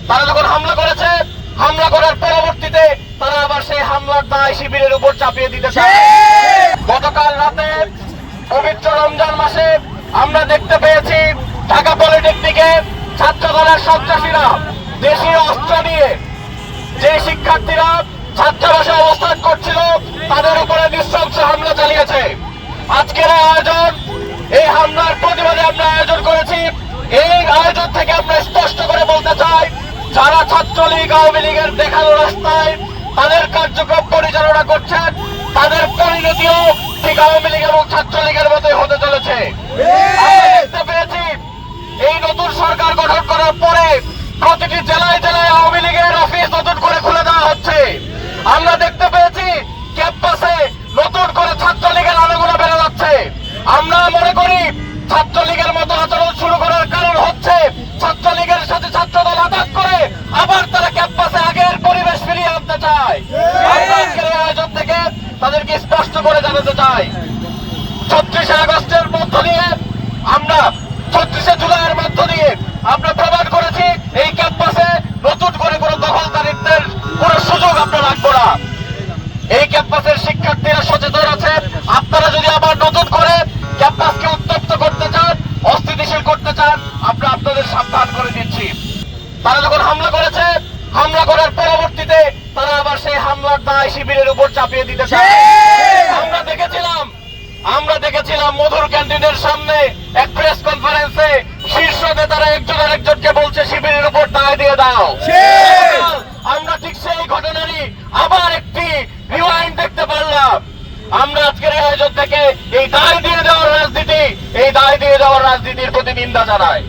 তারা যখন হামলা করেছে, হামলা করার পরবর্তীতে তারা আবার সেই হামলার দায় শিবিরের উপর চাপিয়ে দিতে চায়। গতকাল রাতে পবিত্র রমজান মাসে আমরা দেখতে পেয়েছি ঢাকা পলিটেকনিকে ছাত্র দলের সন্ত্রাসীরা দেশীয় অস্ত্র নিয়ে যে শিক্ষার্থীরা ছাত্রাবাসে অবস্থান করছিল তাদের উপরে নৃশংস হামলা চালিয়েছে। আজকের আয়োজন, এই হামলার প্রতিবাদে আমরা আয়োজন করেছি। এই আয়োজন থেকে আমরা স্পষ্ট করে বলতে চাই, যারা ছাত্রলীগ আওয়ামী লীগের দেখানো রাস্তায় তাদের কার্যক্রম পরিচালনা করছেন, তাদের পরিণতিও ঠিক আওয়ামী লীগ এবং ছাত্রলীগের মতোই হতে চলেছে। আমরা দেখতে পেয়েছি এই নতুন সরকার গঠন করার পরে প্রতিটি জেলায় জেলায় আওয়ামী লীগের অফিস নতুন করে খুলে দেওয়া হচ্ছে। আমরা দেখতে পেয়েছি ক্যাম্পাসে নতুন করে ছাত্রলীগের আলোগুলো বেড়ে যাচ্ছে। আমরা মনে করি ছাত্রলীগের মতো আচরণ শুরু করার কারণ হচ্ছে ছাত্রলীগের সাথে ছাত্রদল আঘাত করে আবার তারা ক্যাম্পাসে আগের পরিবেশ ফিরিয়ে আনতে চায়। আমরা আজকের এই আয়োজন থেকে তাদেরকে স্পষ্ট করে জানাতে চাই, 36 আগস্টের মধ্য দিয়ে আমরা 36 জুলাইয়ের মধ্য দিয়ে আমরা প্রমাণ করেছি এই ক্যাম্পাসে নতুন করে কোনো দখলদারিত্বের কোনো সুযোগ আমরা রাখবো না। এই ক্যাম্পাসের শিক্ষার্থীরা সচেতন আছে। আপনারা যদি আবার নতুন করে ক্যাম্পাসকে উত্তপ্ত করতে চান, অস্থিতিশীল করতে চান, আমরা আপনাদের সাবধান করে দিচ্ছি। তারা যখন হামলা করেছে, হামলা করার পরবর্তীতে তারা আবার সেই হামলার দায় শিবিরের উপর চাপিয়ে দিতে চায়। আমরা দেখেছিলাম মধুর ক্যান্টিনের সামনে এক প্রেস কনফারেন্সে শীর্ষ নেতারা একজন আরেকজনকে বলছে শিবিরের উপর দায় দিয়ে দাও। আমরা ঠিক সেই ঘটনারই আবার একটি রিওয়াইন্ড দেখতে পারলাম। আমরা আজকের এই আয়োজন থেকে এই দায় দিয়ে দেওয়ার রাজনীতির প্রতি নিন্দা জানাই।